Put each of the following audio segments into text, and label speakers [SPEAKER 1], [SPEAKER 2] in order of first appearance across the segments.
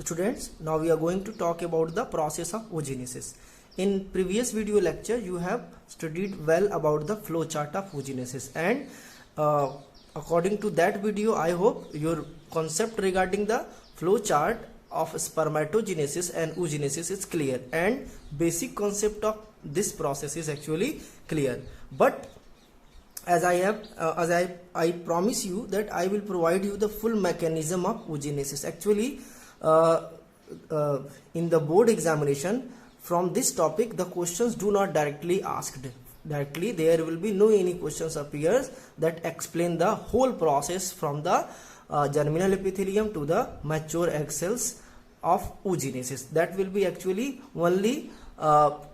[SPEAKER 1] Students, now we are going to talk about the process of oogenesis. In previous video lecture, you have studied well about the flow chart of oogenesis, and according to that video, I hope your concept regarding the flow chart of spermatogenesis and oogenesis is clear, and basic concept of this process is actually clear. But as I promise you that I will provide you the full mechanism of oogenesis. Actually, in the board examination, from this topic the questions do not directly asked directly. There will be no any questions appears that explain the whole process from the germinal epithelium to the mature egg cells of oogenesis. That will be actually only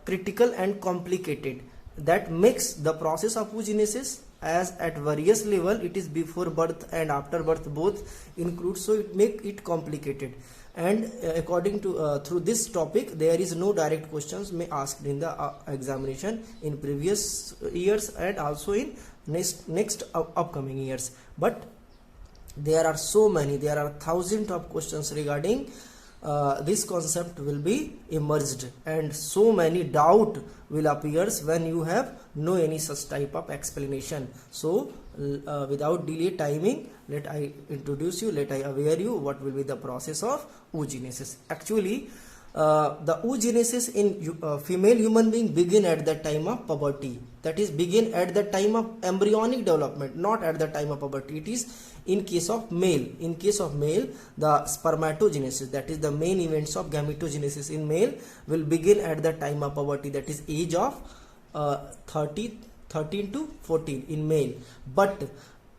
[SPEAKER 1] critical and complicated. That makes the process of oogenesis as at various level. It is before birth and after birth both include, so it make it complicated. And according to through this topic, there is no direct questions may asked in the examination in previous years and also in next upcoming years. But there are so many, there are thousands of questions regarding this concept will be emerged, and so many doubt will appears when you have no any such type of explanation. So without delay timing, let I introduce you, let I aware you what will be the process of oogenesis. Actually, the oogenesis in female human being begin at the time of puberty. That is, begin at the time of embryonic development, not at the time of puberty. It is in case of male. In case of male, the spermatogenesis, that is the main events of gametogenesis in male, will begin at the time of puberty, that is age of 13 to 14 in male. But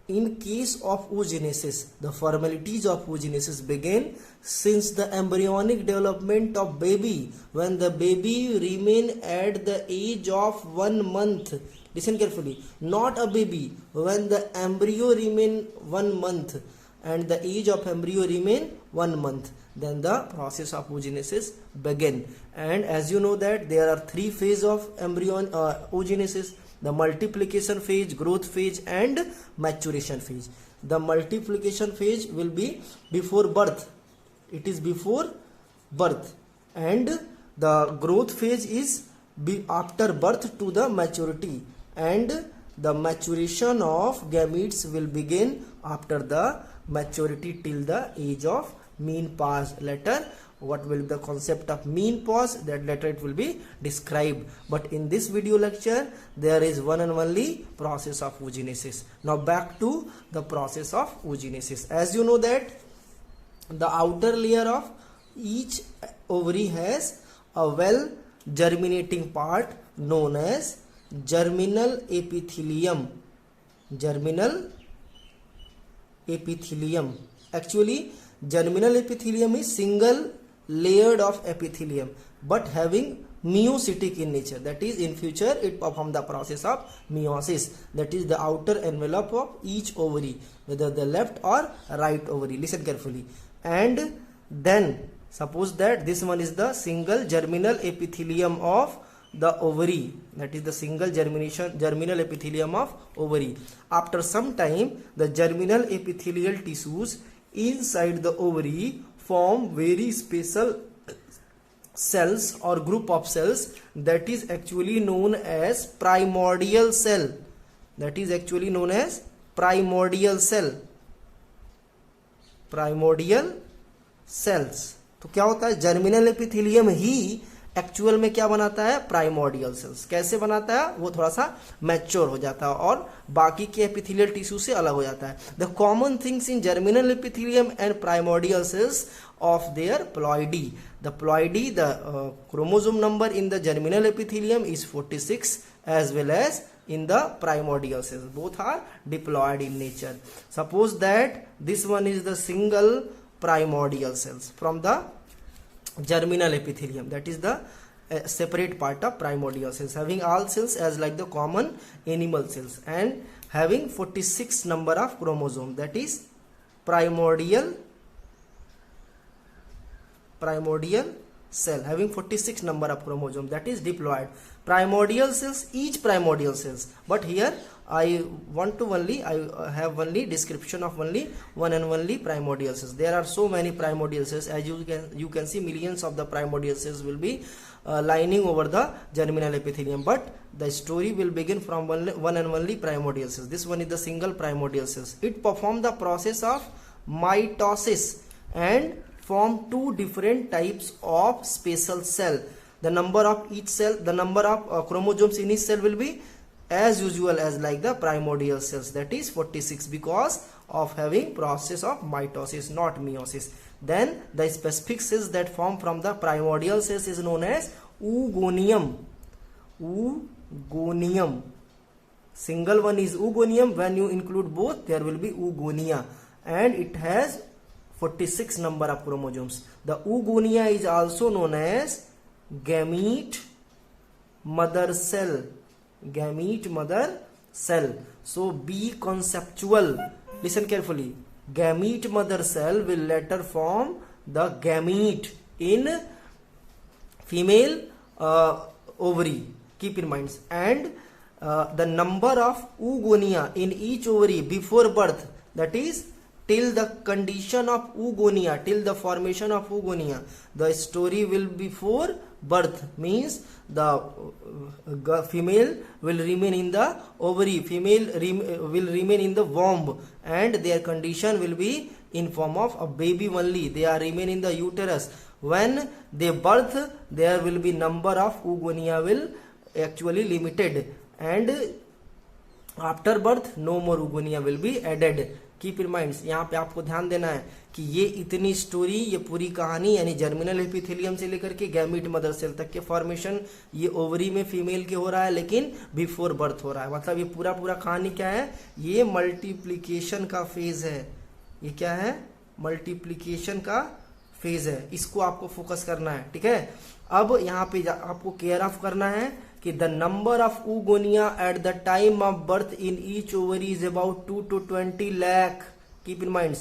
[SPEAKER 1] in case of oogenesis, the formalities of oogenesis begin since the embryonic development of baby, when the baby remain at the age of 1 month. Listen carefully, not a baby, when the embryo remain 1 month and the age of embryo remain 1 month, then the process of oogenesis begin. And as you know that there are 3 phases of embryo oogenesis: the multiplication phase, growth phase, and maturation phase. The multiplication phase will be before birth. It is before birth. And the growth phase is after birth to the maturity. And the maturation of gametes will begin after the maturity till the age of mean pause. Later, what will be the concept of mean pause, that later it will be described. But in this video lecture, there is one and only process of oogenesis. Now back to the process of oogenesis. As you know that the outer layer of each ovary has a well germinating part known as germinal epithelium. Germinal epithelium. Actually, germinal epithelium is single layered of epithelium but having meiocytic in nature. That is, in future it perform the process of meiosis. That is the outer envelope of each ovary, whether the left or right ovary. Listen carefully. And then suppose that this one is the single germinal epithelium of the ovary, that is the single germinal epithelium of ovary. After some time, the germinal epithelial tissues inside the ovary form very special cells or group of cells, that is actually known as primordial cell. That is actually known as primordial cell. Primordial cells. तो क्या होता है, germinal epithelium ही actual में क्या बनाता है, primordial sales. कैसे बनाता है, वो थोड़ा सा मैच्योर हो जाता है और बाकी के एपिथेलियल टिश्यू से अलग हो जाता है. The common things in germinal epithelium and primordial cells of their ploidy. The ploidy, the chromosome number in the germinal epithelium is 46 as well as in the primordial cells. Both are diploid in nature. Suppose that this one is the single primordial cells from the germinal epithelium. That is the separate part of primordial cells, having all cells as like the common animal cells and having 46 number of chromosome. That is primordial cell having 46 number of chromosome, that is diploid. Primordial cells, each primordial cells, but here I want to only I have only description of only one and only primordial cells. There are so many primordial cells. As you can see, millions of the primordial cells will be lining over the germinal epithelium, but the story will begin from one and only primordial cells. This one is the single primordial cells. It perform the process of mitosis and form two different types of spatial cell. The number of each cell, the number of chromosomes in each cell will be as usual as like the primordial cells, that is 46, because of having process of mitosis, not meiosis. Then the specific cells that form from the primordial cells is known as oogonium. Oogonium. Single one is oogonium. When you include both, there will be oogonia, and it has 46 number of chromosomes. The oogonia is also known as gamete mother cell. Gamete mother cell. So be conceptual. Listen carefully. Gamete mother cell will later form the gamete in female ovary. Keep in mind. And the number of oogonia in each ovary before birth, that is till the condition of oogonia, till the formation of oogonia, the story will before birth, means the female will remain in the ovary, female will remain in the womb, and their condition will be in form of a baby only. They are remain in the uterus. When they birth, there will be number of oogonia will actually limited, and after birth no more oogonia will be added. Keep in mind, यहाँ पे आपको ध्यान देना है कि ये इतनी story, ये पूरी कहानी यानी जर्मिनल एपिथेलियम से लेकर के गैमीट मदर सेल तक के फॉर्मेशन ये ओवरी में फीमेल के हो रहा है, लेकिन बिफोर बर्थ हो रहा है. मतलब ये पूरा कहानी क्या है, ये मल्टीप्लीकेशन का फेज है. ये क्या है, मल्टीप्लीकेशन का फेज है. इसको आपको फोकस करना है. ठीक है, अब यहाँ पे आपको केयर ऑफ करना है कि the number of oogonia at the time of birth in each ovary is about 2 to 20 lakh. Keep in mind,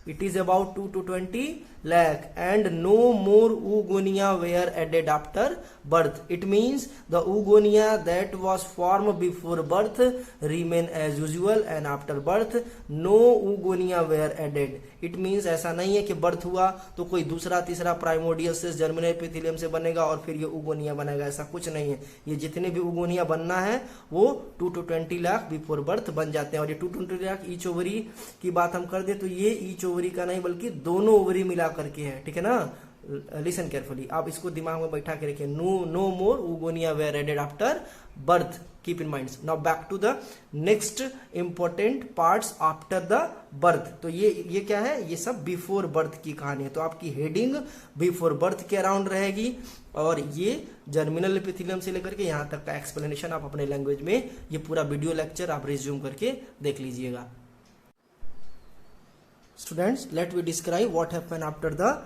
[SPEAKER 1] it is about 2 to 20 lakh, and no more oogonia were added after birth. It means the oogonia that was formed before birth remain as usual, and after birth no oogonia were added. It means ऐसा नहीं है कि birth हुआ तो कोई दूसरा तीसरा primordial से जर्मिनल एपिथेलियम से बनेगा और फिर ये oogonia बनेगा. ऐसा कुछ नहीं है. ये जितने भी oogonia बनना है वो 2 to 20 लाख बिफोर बर्थ बन जाते हैं. और ये 2 to 20 लाख ईच ओवरी की बात हम कर दे तो ये ईच ओवरी का नहीं बल्कि दोनों ओवरी मिला करके है. ठीक है ना, लिसन केयरफुली, आप इसको दिमाग में बैठा के रखिए. No more oogonia were added after birth. Keep in mind. Now back to the next important parts after the birth. तो ये क्या है, ये सब बिफोर बर्थ की कहानी है. तो आपकी हेडिंग बिफोर बर्थ के अराउंड रहेगी, और ये जर्मिनल एपिथेलियम से लेकर के यहाँ तक का एक्सप्लेनेशन आप अपने लैंग्वेज में ये पूरा वीडियो लेक्चर आप रिज्यूम करके देख लीजिएगा. Students, let me describe what happened after the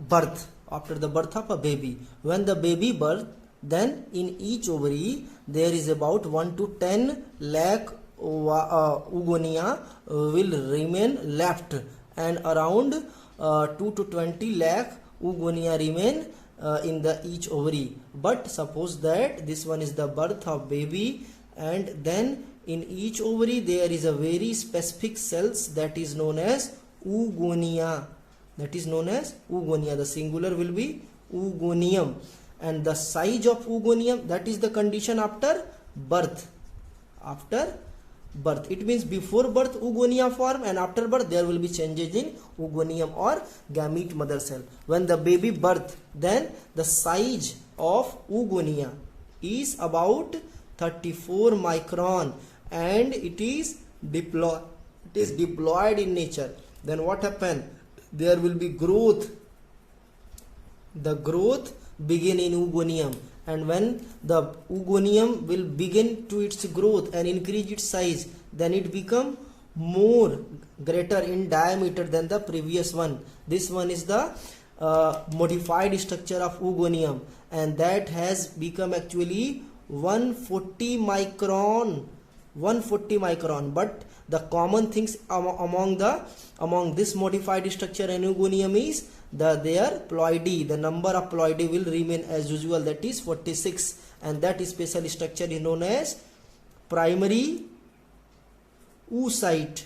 [SPEAKER 1] birth. After the birth of a baby, when the baby birth, then in each ovary there is about 1 to 10 lakh oogonia will remain left, and around 2 to 20 lakh oogonia remain in the each ovary. But suppose that this one is the birth of baby, and then in each ovary there is a very specific cells that is known as oogonia. That is known as oogonia. The singular will be oogonium, and the size of oogonium, that is the condition after birth. After birth, it means before birth oogonia form, and after birth there will be changes in oogonium or gamete mother cell. When the baby birth, then the size of oogonia is about 34 micron, and it is diploid in nature. Then what happen? There will be growth. The growth begin in oogonium, and when the oogonium will begin to its growth and increase its size, then it become more greater in diameter than the previous one. This one is the modified structure of oogonium, and that has become actually 140 micron. 140 micron. But the common things among this modified structure and oogonium is their ploidy. The number of ploidy will remain as usual, that is 46, and that special structure is known as primary oocyte.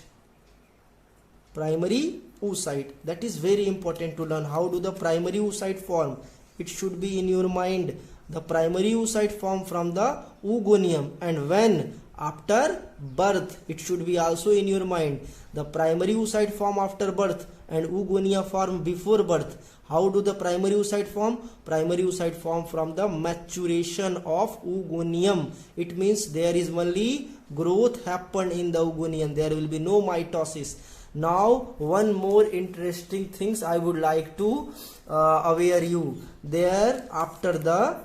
[SPEAKER 1] Primary oocyte, that is very important to learn. How do the primary oocyte form? It should be in your mind. The primary oocyte form from the oogonium, and when? After birth. It should be also in your mind. The primary oocyte form after birth and oogonia form before birth. How do the primary oocyte form? Primary oocyte form from the maturation of oogonium. It means there is only growth happened in the oogonium. There will be no mitosis. Now one more interesting things I would like to aware you. There after the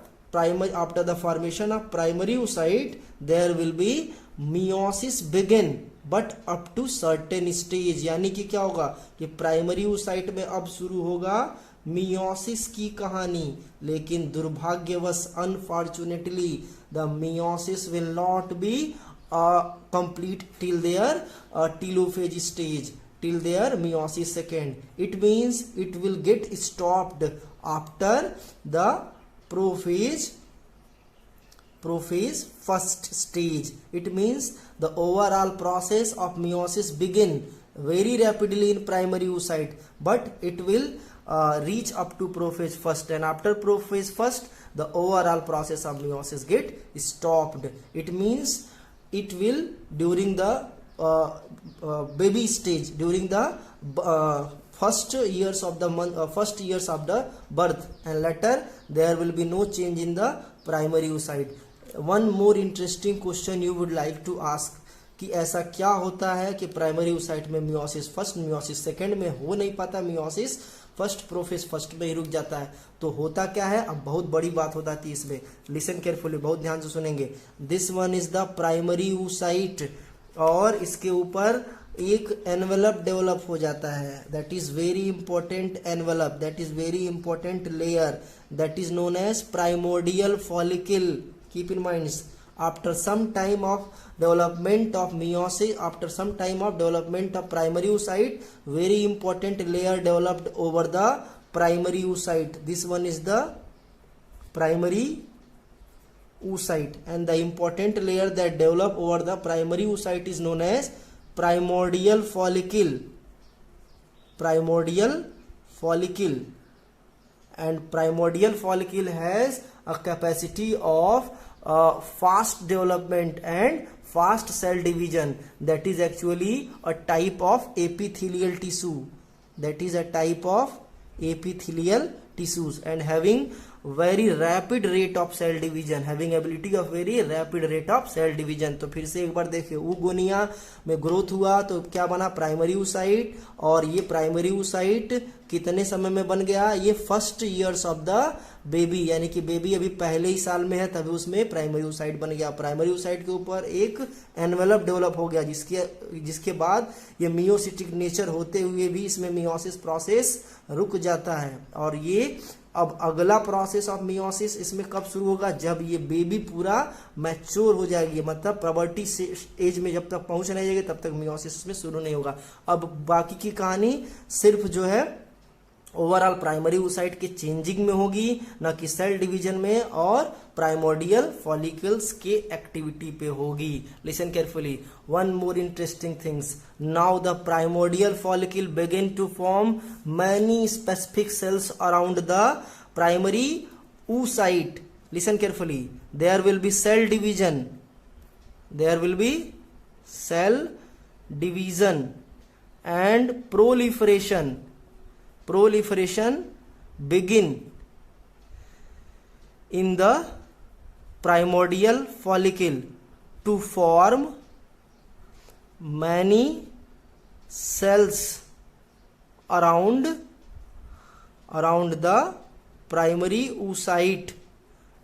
[SPEAKER 1] formation of primary oocyte, there will be meiosis begin, but up to certain stage. यानी कि क्या होगा कि primary oocyte में अब शुरू होगा meiosis की कहानी, लेकिन दुर्भाग्यवश unfortunately the meiosis will not be complete till their telophage stage, till their meiosis second. It means it will get stopped after the prophase first stage. It means the overall process of meiosis begin very rapidly in primary oocyte, but it will reach up to prophase first, and after prophase first the overall process of meiosis get stopped. It means it will during the baby stage, during the first years of the birth, and later there will be no change in the primary oocyte. One more interesting question you would like to ask कि ऐसा क्या होता है कि primary oocyte में meiosis first meiosis second में हो नहीं पाता, meiosis फर्स्ट प्रोफेज फर्स्ट में ही रुक जाता है. तो होता क्या है? अब बहुत बड़ी बात हो जाती है इसमें. लिसन केयरफुली, बहुत ध्यान से सुनेंगे. This one is the primary oocyte, और इसके ऊपर एक एनवेलप डेवलप हो जाता है. That is very important envelope, that is very important layer, that is known as primordial follicle. Keep in mind, after some time of development of meiosis, after some time of development of primary oocyte, very important layer developed over the primary oocyte. This one is the primary oocyte, and the important layer that develop over the primary oocyte is known as primordial follicle. Primordial follicle, and primordial follicle has a capacity of fast development and fast cell division. That is actually a type of epithelial tissue. That is a type of epithelial tissues, and having very rapid rate of cell division, having ability of very rapid rate of cell division. तो फिर से एक बार देखिए, oogonia में growth हुआ तो क्या बना? Primary oocyte. और ये प्राइमरी oocyte कितने समय में बन गया? ये first years of the baby, यानी कि बेबी अभी पहले ही साल में है तभी उसमें प्राइमरी oocyte बन गया. प्राइमरी oocyte के ऊपर एक एनवेलप डेवलप हो गया, जिसके बाद ये मियोसिटिक नेचर होते हुए भी इसमें मियोसिस प्रोसेस रुक जाता है. और ये अब अगला प्रोसेस ऑफ मियोसिस इसमें कब शुरू होगा? जब ये बेबी पूरा मैच्योर हो जाएगी, मतलब प्रबर्टी एज में जब तक पहुंच नहीं जाएगी तब तक मियोसिस इसमें शुरू नहीं होगा. अब बाकी की कहानी सिर्फ जो है ओवरऑल प्राइमरी oocyte के चेंजिंग में होगी, न कि सेल डिवीजन में और प्राइमोडियल फॉलिकल्स के एक्टिविटी पे होगी. Listen carefully, one more interesting things. Now the primordial follicle begin to form many specific cells around the primary oocyte. Listen carefully, there will be cell division, there will be cell division and proliferation begin in the primordial follicle to form many cells around the primary oocyte.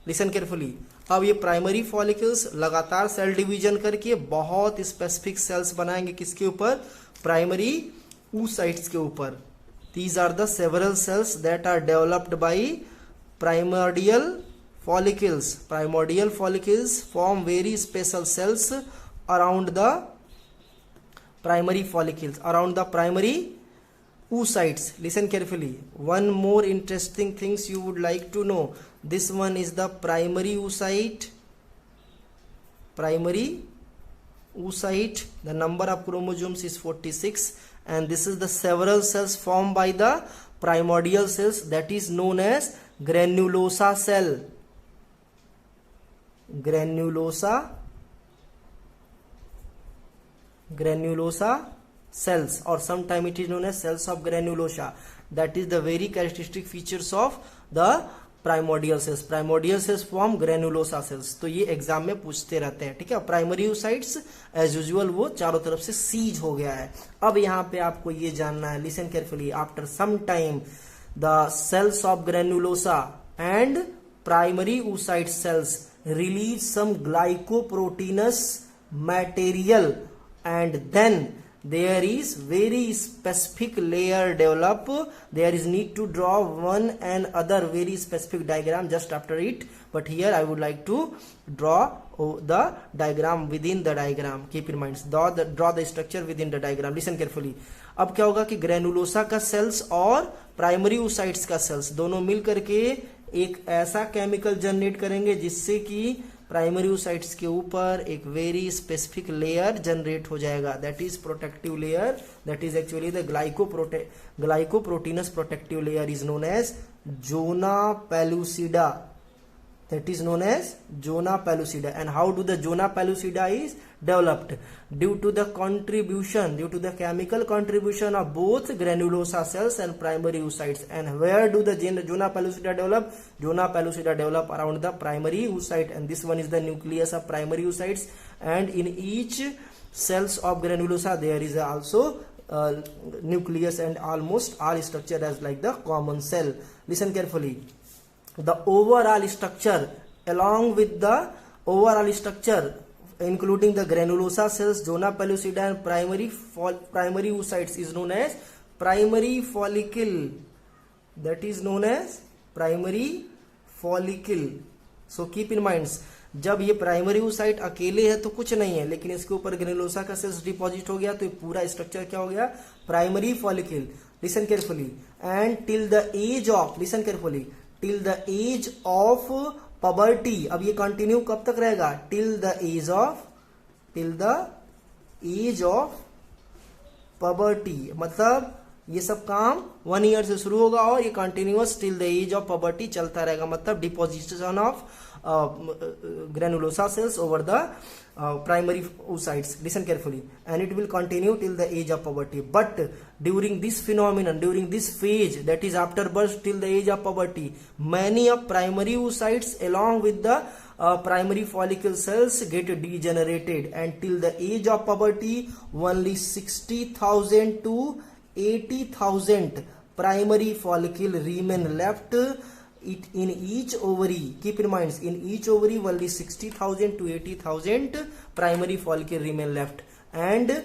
[SPEAKER 1] Listen carefully. अब ये primary follicles लगातार cell division करके बहुत specific sales बनाएंगे. किसके ऊपर? Primary oocytes के ऊपर. These are the several cells that are developed by primordial follicles. Primordial follicles form very special cells around the primary follicles, around the primary oocytes. Listen carefully. One more interesting things you would like to know. This one is the primary oocyte. Primary oocyte, the number of chromosomes is 46, and this is the several cells formed by the primordial cells, that is known as granulosa cell. Granulosa cells, or sometime it is known as cells of granulosa. That is the very characteristic features of the primordial cells. Primordial cells form granulosa cells. तो ये exam में पूछते रहते हैं, ठीक है. Primary oocytes as usual वो चारों तरफ से सीज हो गया है. अब यहाँ पे आपको ये जानना है, listen carefully, after some time the cells of granulosa and primary oocyte cells release some glycoproteinous material, and then there is very specific layer develop. There is need to draw one and other very specific diagram just after it, but here I would like to draw the diagram within the diagram. Keep in mind, draw the structure within the diagram. Listen carefully. अब क्या होगा कि granulosa का sales और primary oocytes का sales दोनों मिल करके एक ऐसा केमिकल जनरेट करेंगे जिससे कि प्राइमरी oocytes के ऊपर एक वेरी स्पेसिफिक लेयर जनरेट हो जाएगा. That is protective layer. That is actually the glycoproteinous protective layer is known as zona pellucida. That is known as zona pellucida. And how do the zona pellucida is developed? Due to the chemical contribution of both granulosa cells and primary oocytes. And where do the zona pellucida develop? Zona pellucida develop around the primary oocyte, and this one is the nucleus of primary oocytes. And in each cells of granulosa there is also nucleus, and almost all structure as like the common cell. Listen carefully. The overall structure, along with the overall structure including the granulosa cells, zona pellucida and primary oocytes is known as primary follicle. That is known as primary follicle. So keep in mind, जब ये primary oocyte अकेले है तो कुछ नहीं है, लेकिन इसके ऊपर ग्रेनुलोसा का सेल्स डिपॉजिट हो गया तो ये पूरा स्ट्रक्चर क्या हो गया? Primary follicle. Listen carefully. And till the age of, listen carefully, till the age of puberty. अब ये कंटिन्यू कब तक रहेगा? till the age of puberty. मतलब ये सब काम 1 ईयर से शुरू होगा और ये continuous till the age of puberty चलता रहेगा. मतलब deposition of granulosa cells over the primary oocytes. Listen carefully. And it will continue till the age of puberty. But during this phenomenon, during this phase, that is after birth till the age of puberty, many of primary oocytes along with the primary follicle cells get degenerated, and till the age of puberty only 60,000 to 80,000 primary follicle remain left it in each ovary. Keep in mind, in each ovary only 60,000 to 80,000 primary follicle remain left. And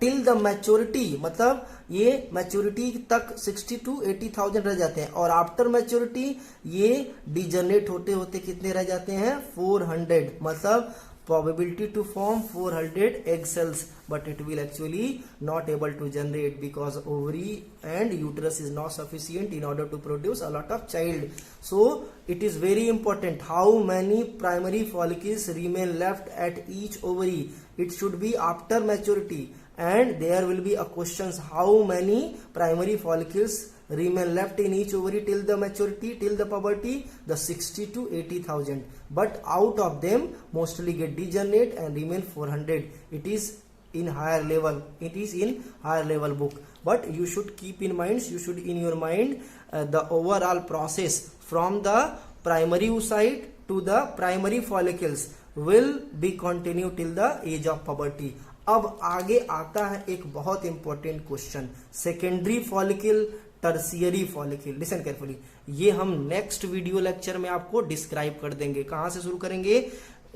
[SPEAKER 1] till the maturity, मतलब ये maturity तक 60 to 80,000 रह जाते हैं, और after maturity ये degenerate होते होते कितने रह जाते हैं? 400. मतलब probability to form 400 egg cells, but it will actually not able to generate because ovary and uterus is not sufficient in order to produce a lot of child. So it is very important how many primary follicles remain left at each ovary. It should be after maturity, and there will be a questions how many primary follicles remain left in each ovary till the maturity, till the puberty. The 60 to 80,000, but out of them mostly get degenerate and remain 400. It is in higher level, it is in higher level book, but you should keep in mind, you should in your mind the overall process from the primary oocyte to the primary follicles will be continue till the age of puberty. अब आगे आता है एक बहुत important question, secondary follicle, tertiary follicle. Listen carefully. ये हम next video lecture में आपको डिस्क्राइब कर देंगे. कहां से शुरू करेंगे?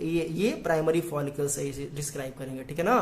[SPEAKER 1] ये प्राइमरी फॉलिकल से डिस्क्राइब करेंगे, ठीक है ना.